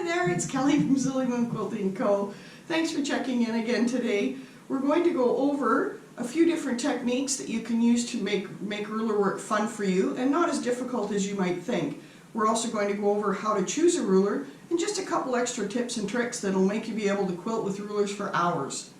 there, it's Kelly from Silly Moon Quilting Co. Thanks for checking in again today. We're going to go over a few different techniques that you can use to make ruler work fun for you and not as difficult as you might think. We're also going to go over how to choose a ruler and just a couple extra tips and tricks that'll make you be able to quilt with rulers for hours.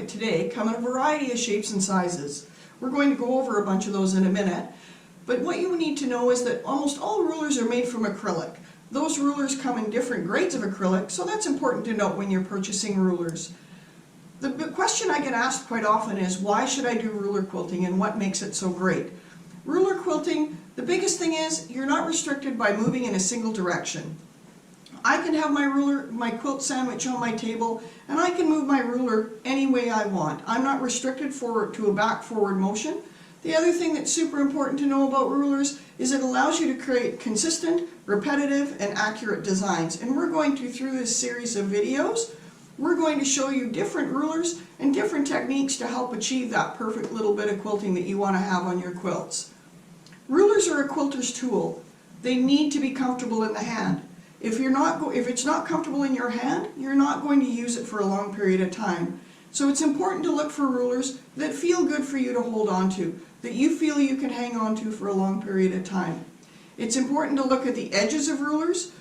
Today come in a variety of shapes and sizes. We're going to go over a bunch of those in a minute, but what you need to know is that almost all rulers are made from acrylic. Those rulers come in different grades of acrylic, so that's important to note when you're purchasing rulers. The question I get asked quite often is, why should I do ruler quilting and what makes it so great? Ruler quilting, the biggest thing is you're not restricted by moving in a single direction. I can have my quilt sandwich on my table, and I can move my ruler any way I want. I'm not restricted to a back-forward motion. The other thing that's super important to know about rulers is it allows you to create consistent, repetitive, and accurate designs. And we're going to, through this series of videos, we're going to show you different rulers and different techniques to help achieve that perfect little bit of quilting that you want to have on your quilts. Rulers are a quilter's tool. They need to be comfortable in the hand. If it's not comfortable in your hand, you're not going to use it for a long period of time. So it's important to look for rulers that feel good for you to hold on to, that you feel you can hang on to for a long period of time. It's important to look at the edges of rulers.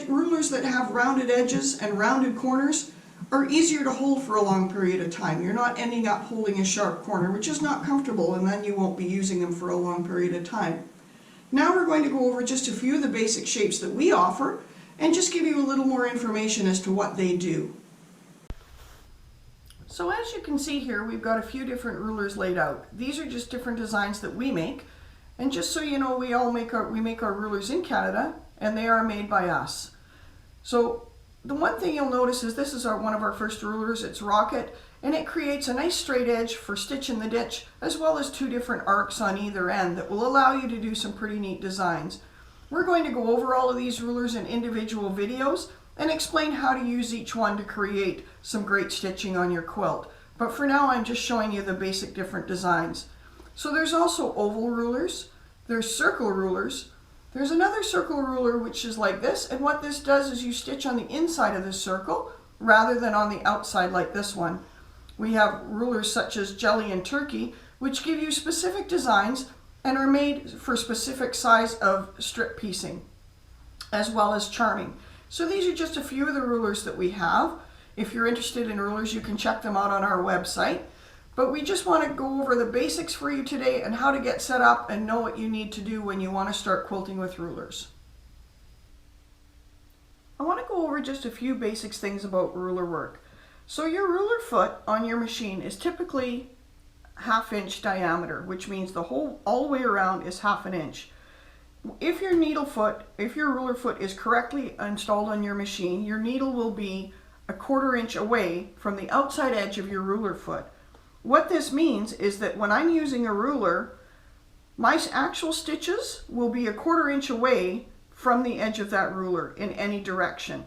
Rulers that have rounded edges and rounded corners are easier to hold for a long period of time. You're not ending up holding a sharp corner, which is not comfortable, and then you won't be using them for a long period of time. Now we're going to go over just a few of the basic shapes that we offer and just give you a little more information as to what they do. So as you can see here, we've got a few different rulers laid out. These are just different designs that we make, and just so you know, we make our rulers in Canada, and they are made by us. So the one thing you'll notice is this is one of our first rulers. It's Rocket, and it creates a nice straight edge for stitch in the ditch, as well as two different arcs on either end that will allow you to do some pretty neat designs. We're going to go over all of these rulers in individual videos and explain how to use each one to create some great stitching on your quilt. But for now, I'm just showing you the basic different designs. So there's also oval rulers, there's circle rulers, there's another circle ruler which is like this, and what this does is you stitch on the inside of the circle rather than on the outside like this one. We have rulers such as Jelly and Turkey, which give you specific designs and are made for specific size of strip piecing, as well as Charming. So these are just a few of the rulers that we have. If you're interested in rulers, you can check them out on our website. But we just want to go over the basics for you today and how to get set up and know what you need to do when you want to start quilting with rulers. I want to go over just a few basic things about ruler work. So your ruler foot on your machine is typically 1/2 inch diameter, which means all the way around is 1/2 inch. If your ruler foot is correctly installed on your machine, your needle will be 1/4 inch away from the outside edge of your ruler foot. What this means is that when I'm using a ruler, my actual stitches will be 1/4 inch away from the edge of that ruler in any direction.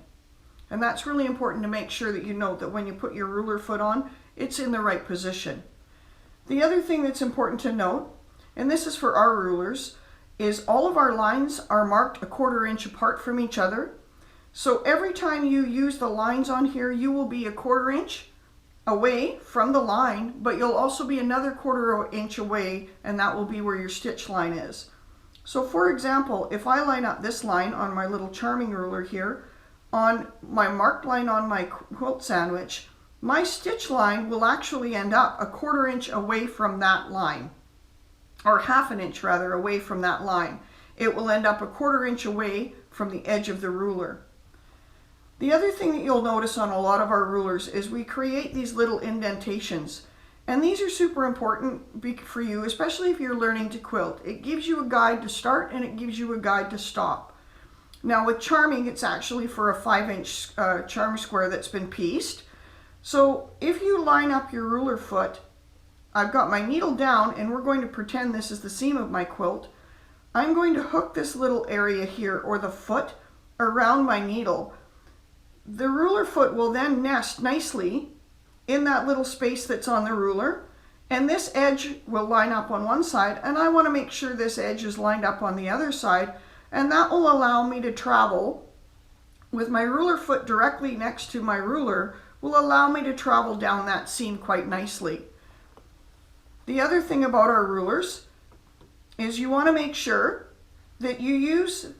And that's really important to make sure that you note that when you put your ruler foot on, it's in the right position. The other thing that's important to note, and this is for our rulers, is all of our lines are marked 1/4 inch apart from each other. So every time you use the lines on here, you will be 1/4 inch away from the line, but you'll also be another 1/4 inch away, and that will be where your stitch line is. So for example, if I line up this line on my little Charming ruler here, on my marked line on my quilt sandwich, my stitch line will actually end up 1/4 inch away from that line, or 1/2 inch rather away from that line. It will end up 1/4 inch away from the edge of the ruler. The other thing that you'll notice on a lot of our rulers is we create these little indentations, and these are super important for you, especially if you're learning to quilt. It gives you a guide to start and it gives you a guide to stop. Now with Charming, it's actually for a 5 inch charm square that's been pieced. So if you line up your ruler foot, I've got my needle down and we're going to pretend this is the seam of my quilt. I'm going to hook this little area here, or the foot, around my needle. The ruler foot will then nest nicely in that little space that's on the ruler, and this edge will line up on one side, and I want to make sure this edge is lined up on the other side, and that will allow me to travel with my ruler foot directly next to my ruler, will allow me to travel down that seam quite nicely. The other thing about our rulers is you want to make sure that you use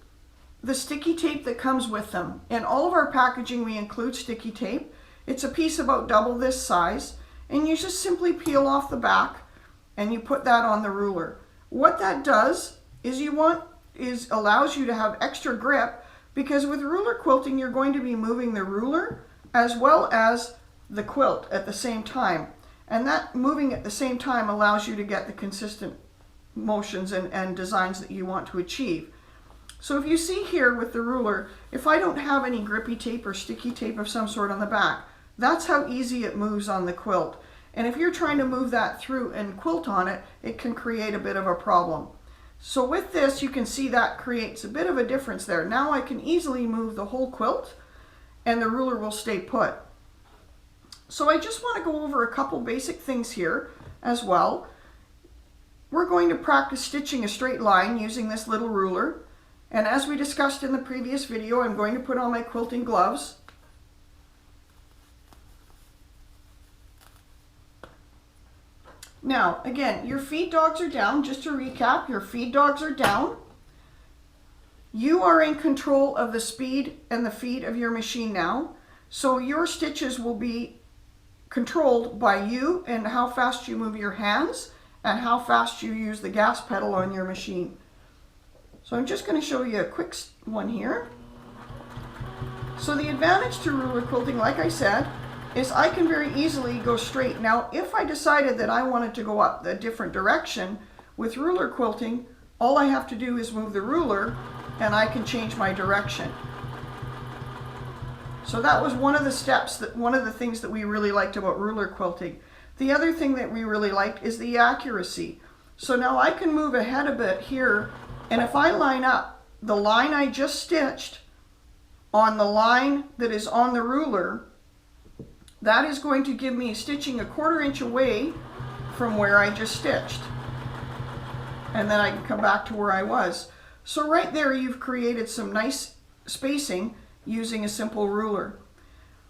the sticky tape that comes with them. In all of our packaging we include sticky tape. It's a piece about double this size, and you just simply peel off the back and you put that on the ruler. What that does is allows you to have extra grip, because with ruler quilting you're going to be moving the ruler as well as the quilt at the same time, and that moving at the same time allows you to get the consistent motions and designs that you want to achieve. So if you see here with the ruler, if I don't have any grippy tape or sticky tape of some sort on the back, that's how easy it moves on the quilt. And if you're trying to move that through and quilt on it, it can create a bit of a problem. So with this, you can see that creates a bit of a difference there. Now I can easily move the whole quilt and the ruler will stay put. So I just want to go over a couple basic things here as well. We're going to practice stitching a straight line using this little ruler. And as we discussed in the previous video, I'm going to put on my quilting gloves. Now, again, your feed dogs are down. Just to recap, your feed dogs are down. You are in control of the speed and the feed of your machine now. So your stitches will be controlled by you and how fast you move your hands and how fast you use the gas pedal on your machine. So I'm just going to show you a quick one here. So the advantage to ruler quilting, like I said, is I can very easily go straight. Now, if I decided that I wanted to go up a different direction with ruler quilting, all I have to do is move the ruler and I can change my direction. So that was one of the steps, one of the things that we really liked about ruler quilting. The other thing that we really liked is the accuracy. So now I can move ahead a bit here, and if I line up the line I just stitched on the line that is on the ruler, that is going to give me stitching a 1/4 inch away from where I just stitched. And then I can come back to where I was. So right there you've created some nice spacing using a simple ruler.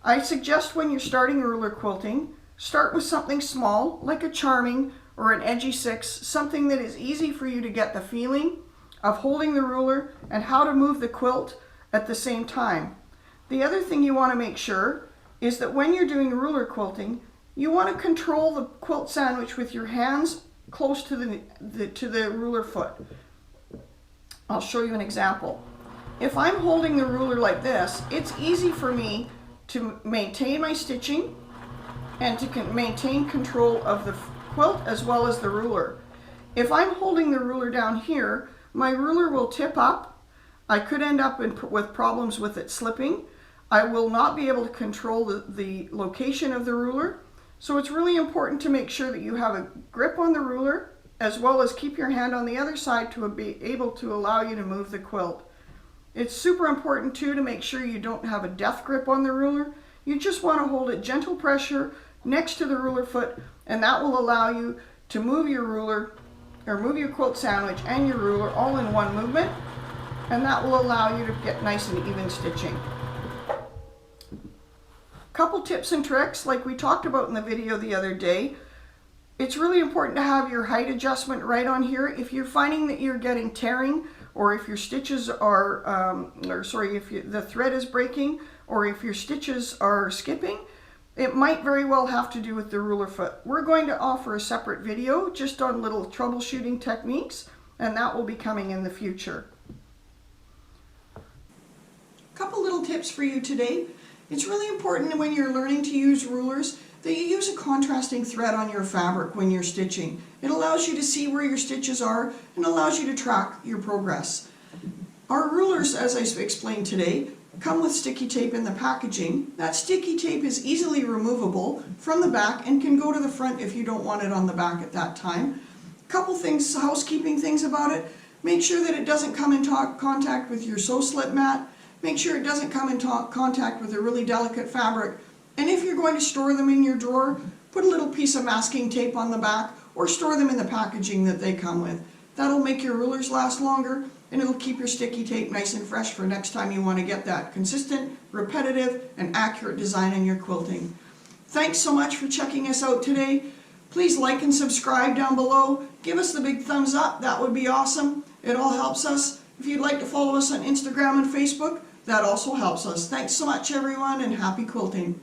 I suggest when you're starting ruler quilting, start with something small like a charming or an edgy 6, something that is easy for you to get the feeling of holding the ruler and how to move the quilt at the same time. The other thing you want to make sure is that when you're doing ruler quilting, you want to control the quilt sandwich with your hands close to the ruler foot. I'll show you an example. If I'm holding the ruler like this, it's easy for me to maintain my stitching and to maintain control of the quilt as well as the ruler. If I'm holding the ruler down here, my ruler will tip up. I could end up with problems with it slipping. I will not be able to control the location of the ruler. So it's really important to make sure that you have a grip on the ruler as well as keep your hand on the other side to be able to allow you to move the quilt. It's super important too to make sure you don't have a death grip on the ruler. You just want to hold it gentle pressure next to the ruler foot, and that will allow you to move your ruler or move your quilt sandwich and your ruler all in one movement, and that will allow you to get nice and even stitching. Couple tips and tricks like we talked about in the video the other day. It's really important to have your height adjustment right on here. If you're finding that you're getting tearing, or if your stitches are, the thread is breaking, or if your stitches are skipping, it might very well have to do with the ruler foot. We're going to offer a separate video just on little troubleshooting techniques, and that will be coming in the future. Couple little tips for you today. It's really important when you're learning to use rulers that you use a contrasting thread on your fabric when you're stitching. It allows you to see where your stitches are and allows you to track your progress. Our rulers, as I explained today, come with sticky tape in the packaging. That sticky tape is easily removable from the back and can go to the front if you don't want it on the back at that time. Couple things, housekeeping things about it. Make sure that it doesn't come in contact with your sew slip mat. Make sure it doesn't come in contact with a really delicate fabric. And if you're going to store them in your drawer, put a little piece of masking tape on the back or store them in the packaging that they come with. That'll make your rulers last longer, and it'll keep your sticky tape nice and fresh for next time you want to get that consistent, repetitive, and accurate design in your quilting. Thanks so much for checking us out today. Please like and subscribe down below. Give us the big thumbs up. That would be awesome. It all helps us. If you'd like to follow us on Instagram and Facebook, that also helps us. Thanks so much, everyone, and happy quilting.